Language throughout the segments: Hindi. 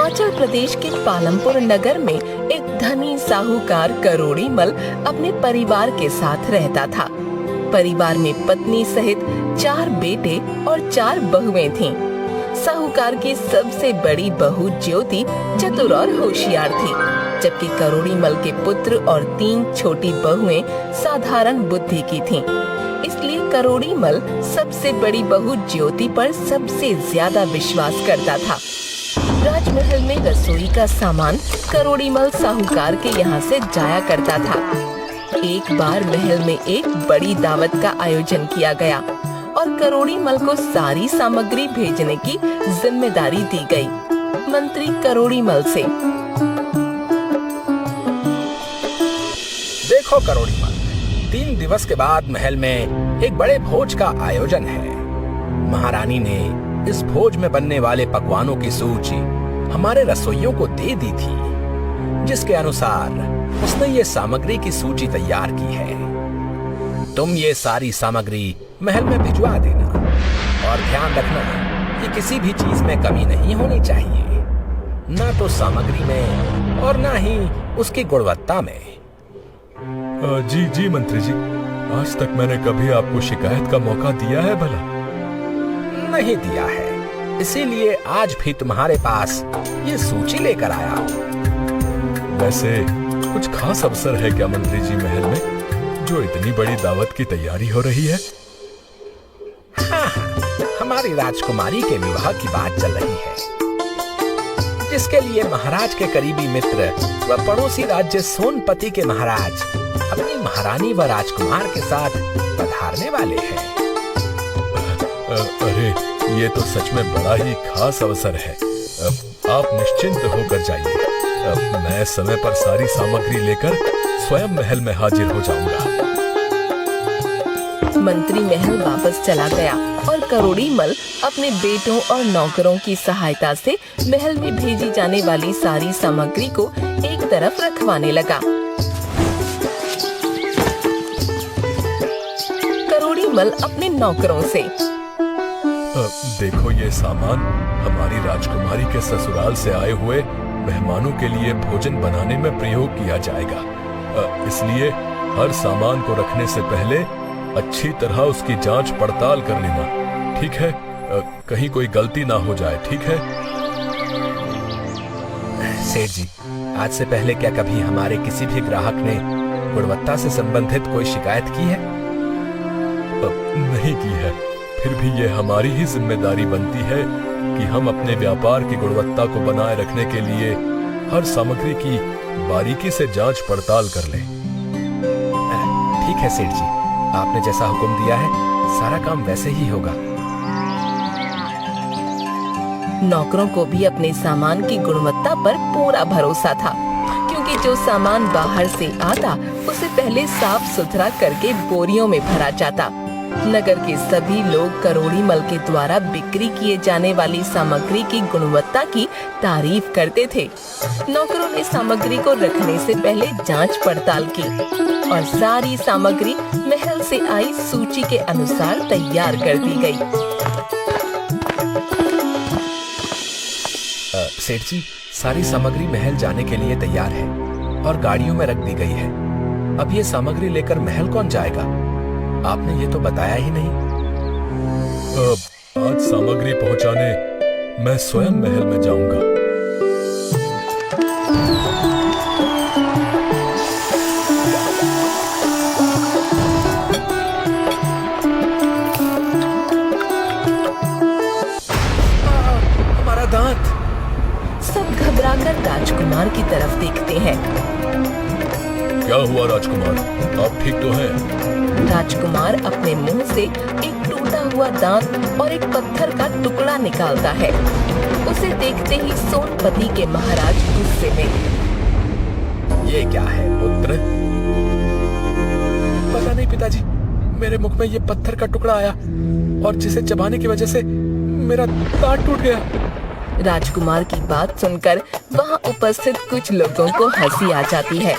हिमाचल प्रदेश के पालमपुर नगर में एक धनी साहूकार करोड़ीमल अपने परिवार के साथ रहता था। परिवार में पत्नी सहित 4 बेटे और 4 बहुएं थीं। साहूकार की सबसे बड़ी बहू ज्योति चतुर और होशियार थी, जबकि करोड़ीमल के पुत्र और 3 छोटी बहुएं साधारण बुद्धि की थीं। इसलिए करोड़ीमल सबसे बड़ी बहू ज्योति पर सबसे ज्यादा विश्वास करता था। राजमहल में रसोई का सामान करोड़ीमल साहूकार के यहाँ से जाया करता था। एक बार महल में एक बड़ी दावत का आयोजन किया गया और करोड़ीमल को सारी सामग्री भेजने की जिम्मेदारी दी गई। मंत्री करोड़ीमल से, देखो करोड़ीमल, 3 दिवस के बाद महल में एक बड़े भोज का आयोजन है। महारानी ने इस भोज में बनने वाले पकवानों की सूची हमारे रसोइयों को दे दी थी, जिसके अनुसार उसने ये सामग्री की सूची तैयार की है। तुम ये सारी सामग्री महल में भिजवा देना और ध्यान रखना कि किसी भी चीज में कमी नहीं होनी चाहिए, ना तो सामग्री में और ना ही उसकी गुणवत्ता में। जी मंत्री जी, आज तक मैंने कभी आपको शिकायत का मौका दिया है भला? नहीं दिया है, इसीलिए आज भी तुम्हारे पास ये सूची लेकर आया हूँ। वैसे कुछ खास अवसर है क्या मंत्री जी महल में, जो इतनी बड़ी दावत की तैयारी हो रही है? हाँ, हमारी राजकुमारी के विवाह की बात चल रही है, जिसके लिए महाराज के करीबी मित्र व पड़ोसी राज्य सोनपति के महाराज अपनी महारानी व राजकुमार के साथ पधारने वाले हैं। अरे ये तो सच में बड़ा ही खास अवसर है। आप निश्चिंत होकर जाइए, मैं समय पर सारी सामग्री लेकर स्वयं महल में हाजिर हो जाऊंगा। मंत्री महल वापस चला गया और करोड़ीमल अपने बेटों और नौकरों की सहायता से महल में भेजी जाने वाली सारी सामग्री को एक तरफ रखवाने लगा। करोड़ीमल अपने नौकरों से, देखो ये सामान हमारी राजकुमारी के ससुराल से आए हुए मेहमानों के लिए भोजन बनाने में प्रयोग किया जाएगा, इसलिए हर सामान को रखने से पहले अच्छी तरह उसकी जांच पड़ताल कर लेना, ठीक है? कहीं कोई गलती ना हो जाए, ठीक है? सेठ जी, आज से पहले क्या कभी हमारे किसी भी ग्राहक ने गुणवत्ता से संबंधित कोई शिकायत की है? नहीं की है, फिर भी ये हमारी ही जिम्मेदारी बनती है कि हम अपने व्यापार की गुणवत्ता को बनाए रखने के लिए हर सामग्री की बारीकी से जांच पड़ताल कर लें। ठीक है सेठ जी, आपने जैसा हुक्म दिया है सारा काम वैसे ही होगा। नौकरों को भी अपने सामान की गुणवत्ता पर पूरा भरोसा था, क्योंकि जो सामान बाहर से आता उसे पहले साफ सुथरा करके बोरियों में भरा जाता। नगर के सभी लोग करोड़ीमल के द्वारा बिक्री किए जाने वाली सामग्री की गुणवत्ता की तारीफ करते थे। नौकरों ने सामग्री को रखने से पहले जांच पड़ताल की और सारी सामग्री महल से आई सूची के अनुसार तैयार कर दी गई। सेठ जी, सारी सामग्री महल जाने के लिए तैयार है और गाड़ियों में रख दी गई है। अब ये सामग्री लेकर महल कौन जाएगा? आपने ये तो बताया ही नहीं। आज सामग्री पहुंचाने मैं स्वयं महल में जाऊंगा। हमारा दांत! सब घबराकर राजकुमार की तरफ देखते हैं। क्या हुआ राजकुमार, आप ठीक तो हैं? राजकुमार अपने मुंह से एक टूटा हुआ दांत और एक पत्थर का टुकड़ा निकालता है। उसे देखते ही सोनपति के महाराज गुस्से में, ये क्या है पुत्र? पता नहीं पिताजी, मेरे मुख में ये पत्थर का टुकड़ा आया और जिसे चबाने की वजह से मेरा दांत टूट गया। राजकुमार की बात सुनकर वहाँ उपस्थित कुछ लोगों को हंसी आ जाती है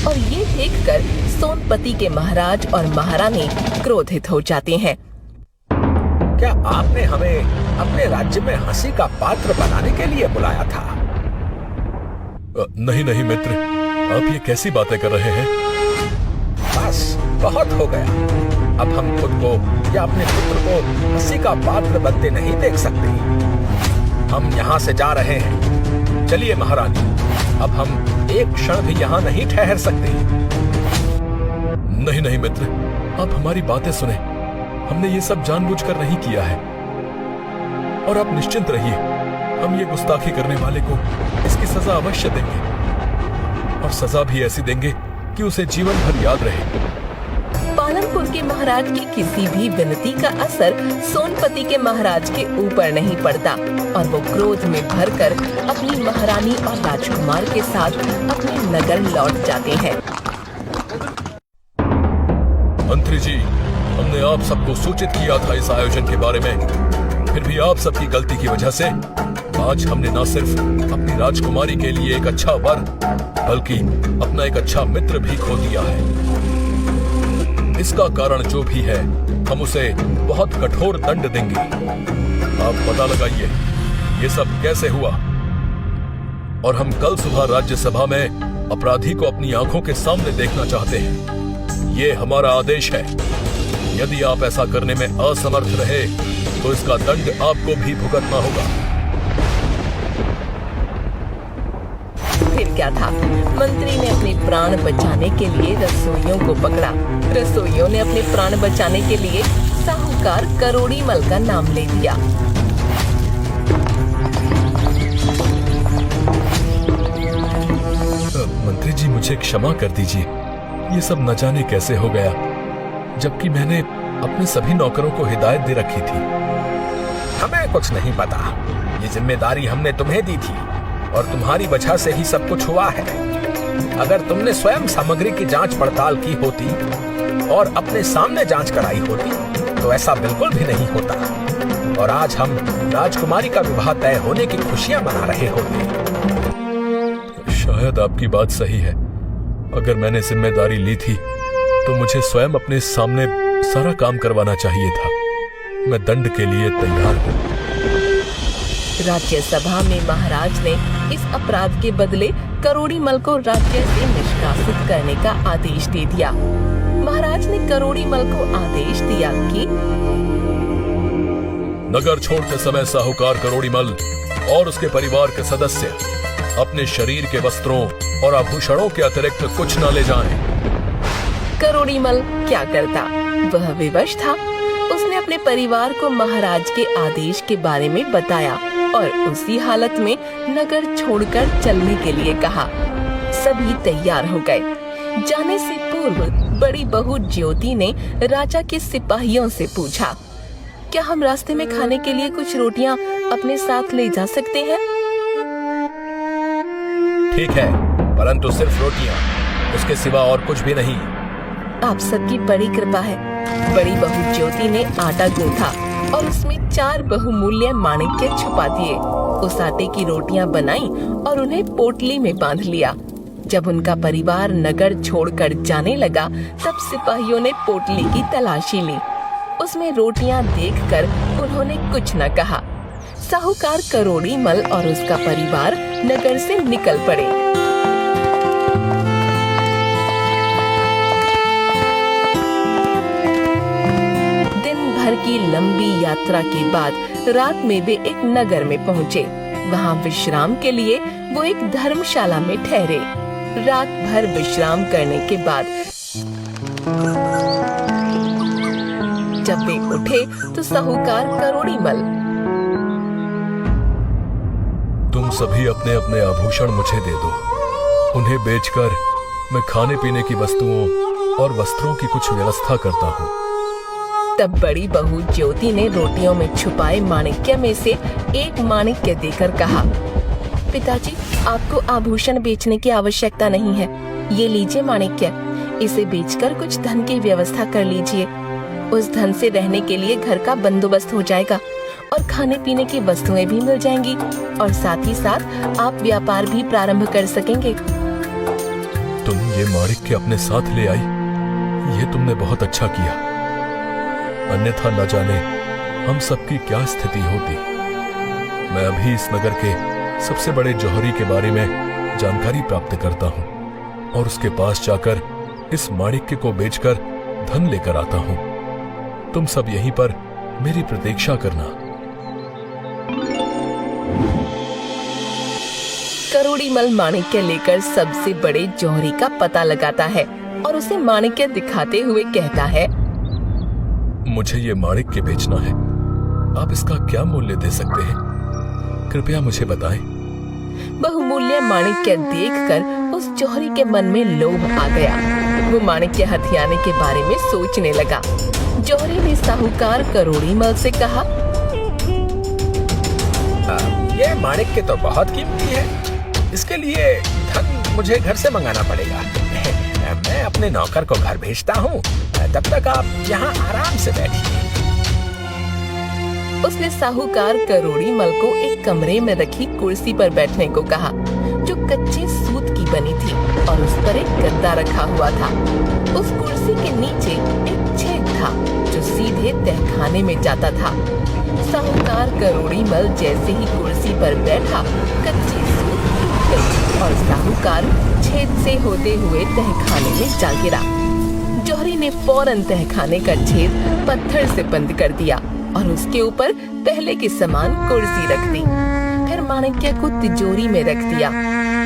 और ये देखकर सोनपति के महाराज और महारानी क्रोधित हो जाते हैं। क्या आपने हमें अपने राज्य में हंसी का पात्र बनाने के लिए बुलाया था? नहीं नहीं मित्र, आप ये कैसी बातें कर रहे हैं? बस बहुत हो गया। अब हम खुद को या अपने पुत्र को हंसी का पात्र बनते नहीं देख सकते। हम यहाँ से जा रहे हैं। चलिए महारानी, अब हम एक क्षण भी यहाँ नहीं ठहर सकते। नहीं नहीं मित्र, आप हमारी बातें सुने। हमने ये सब जानबूझकर नहीं किया है। और आप निश्चिंत रहिए, हम ये गुस्ताखी करने वाले को इसकी सजा अवश्य देंगे, और सजा भी ऐसी देंगे कि उसे जीवन भर याद रहे। पालमपुर के महाराज की किसी भी विनती का असर सोनपति के महाराज के ऊपर नहीं पड़ता और वो क्रोध में भरकर अपनी महारानी और राजकुमार के साथ अपने नगर लौट जाते हैं। मंत्री जी, हमने आप सबको सूचित किया था इस आयोजन के बारे में, फिर भी आप सबकी गलती की वजह से आज हमने न सिर्फ अपनी राजकुमारी के लिए एक अच्छा वर, बल्कि अपना एक अच्छा मित्र भी खो दिया है। इसका कारण जो भी है, हम उसे बहुत कठोर दंड देंगे। आप पता लगाइए ये सब कैसे हुआ, और हम कल सुबह राज्यसभा में अपराधी को अपनी आंखों के सामने देखना चाहते हैं। ये हमारा आदेश है। यदि आप ऐसा करने में असमर्थ रहे तो इसका दंड आपको भी भुगतना होगा। फिर क्या था, मंत्री ने अपने प्राण बचाने के लिए रसोइयों को पकड़ा। रसोइयों ने अपने प्राण बचाने के लिए साहूकार करोड़ी मल का नाम ले दिया। मंत्री जी, मुझे क्षमा कर दीजिए। ये सब न जाने कैसे हो गया, जबकि मैंने अपने सभी नौकरों को हिदायत दे रखी थी। हमें कुछ नहीं पता। ये जिम्मेदारी हमने तुम्हें दी थी और तुम्हारी वजह से ही सब कुछ हुआ है। अगर तुमने स्वयं सामग्री की जांच पड़ताल की होती और अपने सामने जांच कराई होती तो ऐसा बिल्कुल भी नहीं होता, और आज हम राजकुमारी का विवाह तय होने की खुशियां मना रहे होते। शायद आपकी बात सही है। अगर मैंने जिम्मेदारी ली थी तो मुझे स्वयं अपने सामने सारा काम करवाना चाहिए था। मैं दंड के लिए तैयार हूँ। राज्यसभा में महाराज ने इस अपराध के बदले करोड़ी मल को राज्य से निष्कासित करने का आदेश दे दिया। महाराज ने करोड़ी मल को आदेश दिया कि नगर छोड़ते समय साहूकार करोड़ी मल और उसके परिवार के सदस्य अपने शरीर के वस्त्रों और आभूषणों के अतिरिक्त कुछ न ले जाएं। करोड़ी मल क्या करता, वह विवश था। उसने अपने परिवार को महाराज के आदेश के बारे में बताया और उसी हालत में नगर छोड़कर चलने के लिए कहा। सभी तैयार हो गए। जाने से पूर्व बड़ी बहू ज्योति ने राजा के सिपाहियों से पूछा, क्या हम रास्ते में खाने के लिए कुछ रोटियां अपने साथ ले जा सकते हैं? ठीक है, परंतु सिर्फ रोटियां, उसके सिवा और कुछ भी नहीं। आप सबकी बड़ी कृपा है। बड़ी बहू ज्योति ने आटा गूंथा और उसमें 4 बहुमूल्य माणिक्य छुपा दिए। उस आटे की रोटियां बनाई और उन्हें पोटली में बांध लिया। जब उनका परिवार नगर छोड़कर जाने लगा, तब सिपाहियों ने पोटली की तलाशी ली। उसमें रोटियां देखकर उन्होंने कुछ न कहा। साहूकार करोड़ी मल और उसका परिवार नगर से निकल पड़े। की लंबी यात्रा के बाद रात में वे एक नगर में पहुँचे। वहाँ विश्राम के लिए वो एक धर्मशाला में ठहरे। रात भर विश्राम करने के बाद जब वे उठे तो साहूकार करोड़ी मल, तुम सभी अपने अपने आभूषण मुझे दे दो। उन्हें बेचकर मैं खाने पीने की वस्तुओं और वस्त्रों की कुछ व्यवस्था करता हूँ। तब बड़ी बहू ज्योति ने रोटियों में छुपाए माणिक्य में से एक माणिक्य देकर कहा, पिताजी, आपको आभूषण बेचने की आवश्यकता नहीं है। ये लीजिए माणिक्य, इसे बेचकर कुछ धन की व्यवस्था कर लीजिए। उस धन से रहने के लिए घर का बंदोबस्त हो जाएगा और खाने पीने की वस्तुएं भी मिल जाएंगी, और साथ ही साथ आप व्यापार भी प्रारंभ कर सकेंगे। तुम ये माणिक्य अपने साथ ले आई, ये तुमने बहुत अच्छा किया। अन्यथा न जाने हम सबकी क्या स्थिति होती। मैं अभी इस नगर के सबसे बड़े जौहरी के बारे में जानकारी प्राप्त करता हूँ और उसके पास जाकर इस माणिक्य को बेचकर धन लेकर आता हूँ। तुम सब यहीं पर मेरी प्रतीक्षा करना। करोड़ीमल माणिक्य लेकर सबसे बड़े जौहरी का पता लगाता है और उसे माणिक्य दिखाते हुए कहता है, मुझे ये माणिक्य बेचना है। आप इसका क्या मूल्य दे सकते हैं? कृपया मुझे बताएं। बहुमूल्य माणिक्य देखकर उस जौहरी के मन में लोभ आ गया। वो माणिक्य हथियाने के बारे में सोचने लगा। जौहरी ने साहूकार करोड़ीमल से कहा, ये माणिक्य तो बहुत कीमती है। इसके लिए धन मुझे घर से मंगाना पड़ेगा। मैं अपने नौकर को घर भेजता हूँ। तब तक आप यहाँ आराम से बैठिए। उसने साहूकार करोड़ीमल को एक कमरे में रखी कुर्सी पर बैठने को कहा, जो कच्चे सूत की बनी थी और उस पर एक गद्दा रखा हुआ था। उस कुर्सी के नीचे एक छेद था जो सीधे तहखाने में जाता था। साहूकार करोड़ीमल जैसे ही कुर्सी पर बैठा, कच्ची सूत टूट गई और साहूकार छेद से होते हुए तहखाने में जा गिरा। जौहरी ने फौरन तहखाने का छेद पत्थर से बंद कर दिया और उसके ऊपर पहले के समान कुर्सी रख दी। फिर माणिक्य को तिजोरी में रख दिया।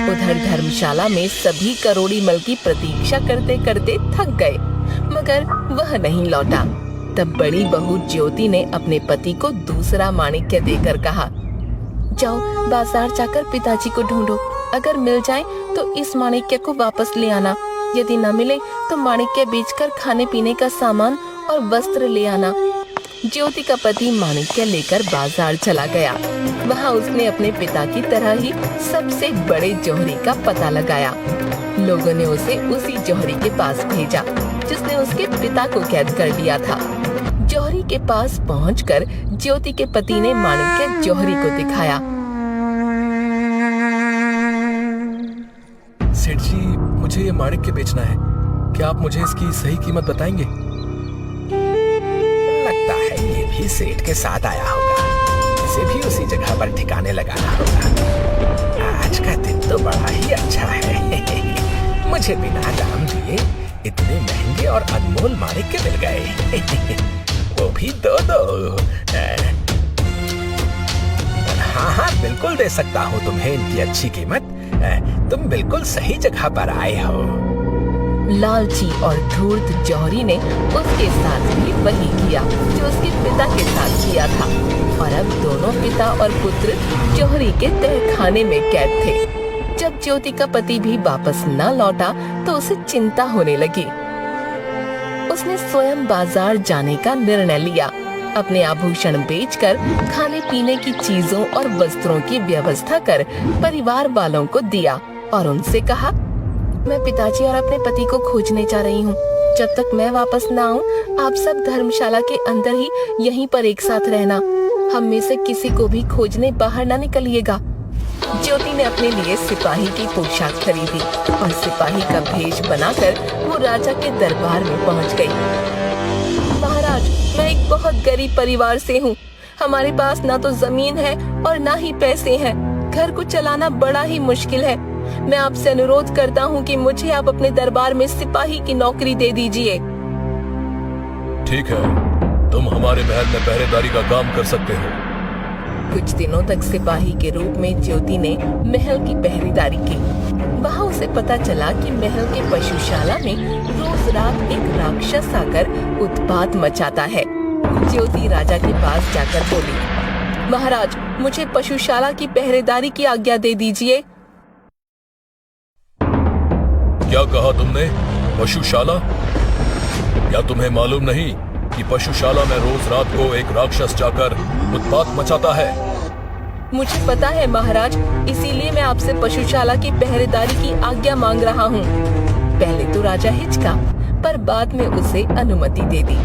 उधर धर्मशाला में सभी करोड़ीमल की प्रतीक्षा करते करते थक गए, मगर वह नहीं लौटा। तब बड़ी बहू ज्योति ने अपने पति को दूसरा माणिक्य देकर कहा, जाओ बाजार जाकर पिताजी को ढूंढो। अगर मिल जाए तो इस माणिक्य को वापस ले आना। यदि न मिले तो माणिक्य बेचकर खाने पीने का सामान और वस्त्र ले आना। ज्योति का पति माणिक्य लेकर बाजार चला गया। वहाँ उसने अपने पिता की तरह ही सबसे बड़े जौहरी का पता लगाया। लोगों ने उसे उसी जौहरी के पास भेजा जिसने उसके पिता को कैद कर लिया था। जौहरी के पास पहुंचकर ज्योति के पति ने माणिक्य जौहरी को दिखाया। सेठ जी, मुझे ये माणिक्य बेचना है। क्या आप मुझे इसकी सही कीमत बताएंगे? लगता है ये भी सेठ के साथ आया होगा। इसे भी उसी जगह पर ठिकाने लगाना होगा। आज का दिन तो बड़ा ही अच्छा है। मुझे बिना दाम दिए इतने महंगे और अनमोल माणिक्य मिल गए। वो भी दो। हाँ, बिल्कुल दे सकता हूँ तुम्हें इनकी अच्छी कीमत। तुम बिल्कुल सही जगह पर आए हो। लालची और धूर्त जौहरी ने उसके साथ भी वही किया जो उसके पिता के साथ किया था, और अब दोनों पिता और पुत्र जौहरी के तहखाने में कैद थे। जब ज्योति का पति भी वापस न लौटा तो उसे चिंता होने लगी। उसने स्वयं बाजार जाने का निर्णय लिया। अपने आभूषण बेचकर खाने पीने की चीजों और वस्त्रों की व्यवस्था कर परिवार वालों को दिया और उनसे कहा, मैं पिताजी और अपने पति को खोजने जा रही हूँ। जब तक मैं वापस न आऊँ, आप सब धर्मशाला के अंदर ही यहीं पर एक साथ रहना। हम में से किसी को भी खोजने बाहर न निकलिएगा। ज्योति ने अपने लिए सिपाही की पोशाक खरीदी और सिपाही का भेष बनाकर वो राजा के दरबार में पहुँच गई। महाराज, मैं एक बहुत गरीब परिवार से हूँ। हमारे पास ना तो जमीन है और ना ही पैसे हैं। घर को चलाना बड़ा ही मुश्किल है। मैं आपसे अनुरोध करता हूँ कि मुझे आप अपने दरबार में सिपाही की नौकरी दे दीजिए। ठीक है, तुम हमारे महल में पहरेदारी का काम कर सकते हो। कुछ दिनों तक सिपाही के रूप में ज्योति ने महल की पहरेदारी की। वहाँ उसे पता चला कि महल के पशुशाला में रोज रात एक राक्षस आकर उत्पात मचाता है। ज्योति राजा के पास जाकर बोली, महाराज, मुझे पशुशाला की पहरेदारी की आज्ञा दे दीजिए। क्या कहा तुमने? पशुशाला? क्या तुम्हें मालूम नहीं कि पशुशाला में रोज रात को एक राक्षस जाकर उत्पात मचाता है? मुझे पता है महाराज, इसीलिए मैं आपसे पशुशाला की पहरेदारी की आज्ञा मांग रहा हूँ। पहले तो राजा हिचका, पर बाद में उसे अनुमति दे दी।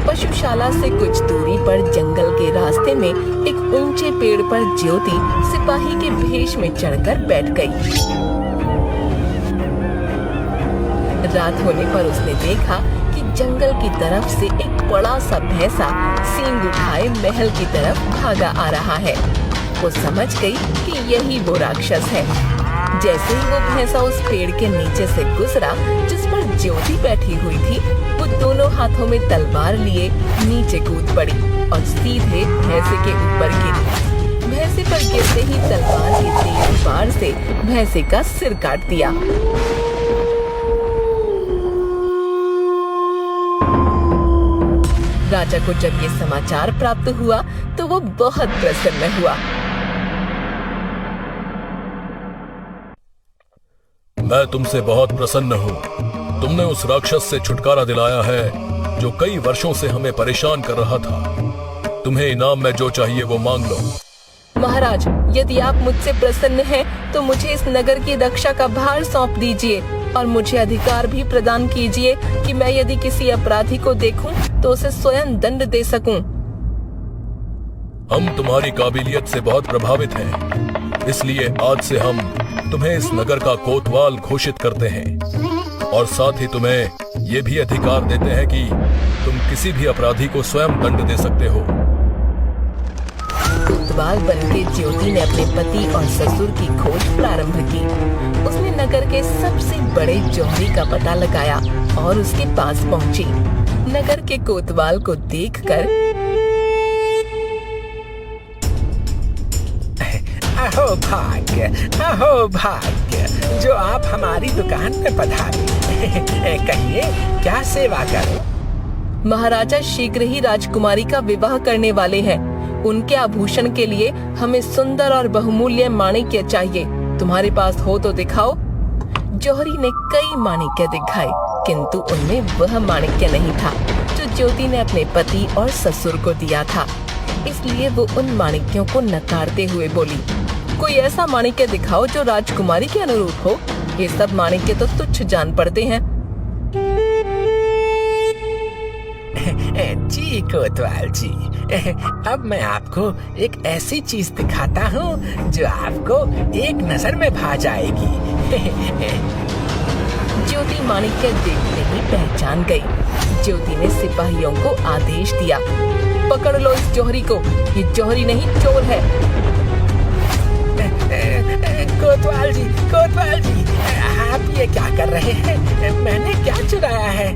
पशुशाला से कुछ दूरी पर जंगल के रास्ते में एक ऊंचे पेड़ पर ज्योति सिपाही के भेष में चढ़कर बैठ गई। रात होने पर उसने देखा कि जंगल की तरफ से एक बड़ा सा भैंसा सींग उठाए महल की तरफ भागा आ रहा है। वो समझ गई कि यही वो राक्षस है। जैसे ही वो भैंसा उस पेड़ के नीचे से गुजरा जिस पर ज्योति बैठी हुई थी, वो दोनों हाथों में तलवार लिए नीचे कूद पड़ी और सीधे भैंसे के ऊपर गिरी। भैंसे पर गिरते ही तलवार की तेज वार से भैंसे का सिर काट दिया। राजा को जब ये समाचार प्राप्त हुआ तो वो बहुत प्रसन्न हुआ। मैं तुमसे बहुत प्रसन्न हूँ। तुमने उस राक्षस से छुटकारा दिलाया है जो कई वर्षों से हमें परेशान कर रहा था। तुम्हें इनाम में जो चाहिए वो मांग लो। महाराज, यदि आप मुझसे प्रसन्न हैं, तो मुझे इस नगर की रक्षा का भार सौंप दीजिए और मुझे अधिकार भी प्रदान कीजिए कि मैं यदि किसी अपराधी को देखूं तो उसे स्वयं दंड दे सकूं। हम तुम्हारी काबिलियत से बहुत प्रभावित हैं, इसलिए आज से हम तुम्हें इस नगर का कोतवाल घोषित करते हैं और साथ ही तुम्हें ये भी अधिकार देते हैं कि तुम किसी भी अपराधी को स्वयं दंड दे सकते हो। कोतवाल बनके ज्योति ने अपने पति और ससुर की खोज प्रारंभ की। उसने नगर के सबसे बड़े जौहरी का पता लगाया और उसके पास पहुंची। नगर के कोतवाल को देखकर अहो भाग्य, जो आप हमारी दुकान में पधारे। कहिए क्या सेवा करूं? महाराजा शीघ्र ही राजकुमारी का विवाह करने वाले हैं। उनके आभूषण के लिए हमें सुंदर और बहुमूल्य माणिक्य चाहिए। तुम्हारे पास हो तो दिखाओ। जौहरी ने कई माणिक्य दिखाए, किंतु उनमें वह माणिक्य नहीं था जो ज्योति ने अपने पति और ससुर को दिया था। इसलिए वो उन माणिक्यों को नकारते हुए बोली, कोई ऐसा माणिक्य दिखाओ जो राजकुमारी के अनुरूप हो। ये सब माणिक्य तो तुच्छ जान पड़ते हैं। जी कोतवाल जी, अब मैं आपको एक ऐसी चीज दिखाता हूँ जो आपको एक नजर में भा जाएगी। ज्योति माणिक्य देखते ही पहचान गई। ज्योति ने सिपाहियों को आदेश दिया, पकड़ लो इस जौहरी को। ये जौहरी नहीं, चोर है। कोतवाल जी, आप ये क्या कर रहे हैं? मैंने क्या चुराया है?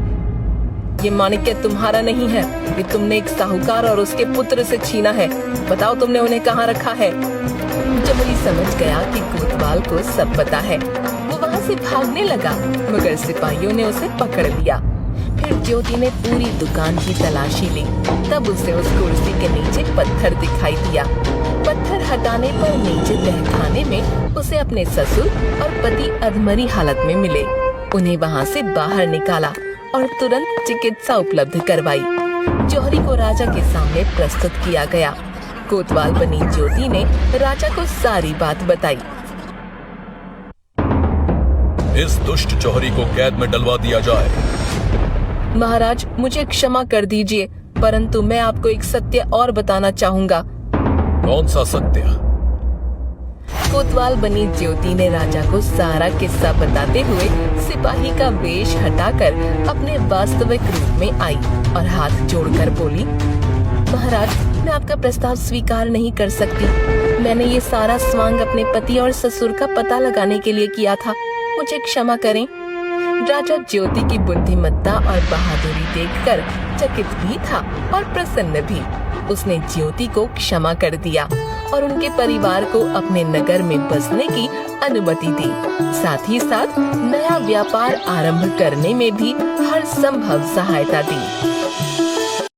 ये माणिक्य तुम्हारा नहीं है, ये तुमने एक साहूकार और उसके पुत्र से छीना है। बताओ तुमने उन्हें कहाँ रखा है? जौहरी समझ गया कि कोतवाल को सब पता है। वो वहाँ से भागने लगा, मगर सिपाहियों ने उसे पकड़ लिया। फिर ज्योति ने पूरी दुकान की तलाशी ली। तब उसे उस कुर्सी के नीचे पत्थर दिखाई दिया। पत्थर हटाने पर नीचे तहखाने में उसे अपने ससुर और पति अधमरी हालत में मिले। उन्हें वहाँ से बाहर निकाला और तुरंत चिकित्सा उपलब्ध करवाई। जौहरी को राजा के सामने प्रस्तुत किया गया। कोतवाल बनी ज्योति ने राजा को सारी बात बताई। इस दुष्ट जौहरी को कैद में डलवा दिया जाए। महाराज, मुझे क्षमा कर दीजिए, परंतु मैं आपको एक सत्य और बताना चाहूँगा। कौन सा सत्य? कोतवाल बनी ज्योति ने राजा को सारा किस्सा बताते हुए सिपाही का वेश हटाकर अपने वास्तविक रूप में आई और हाथ जोड़कर बोली, महाराज, मैं आपका प्रस्ताव स्वीकार नहीं कर सकती। मैंने ये सारा स्वांग अपने पति और ससुर का पता लगाने के लिए किया था। मुझे क्षमा करें। राजा ज्योति की बुद्धिमत्ता और बहादुरी देखकर चकित भी था और प्रसन्न भी। उसने ज्योति को क्षमा कर दिया और उनके परिवार को अपने नगर में बसने की अनुमति दी। साथ ही साथ नया व्यापार आरंभ करने में भी हर संभव सहायता दी।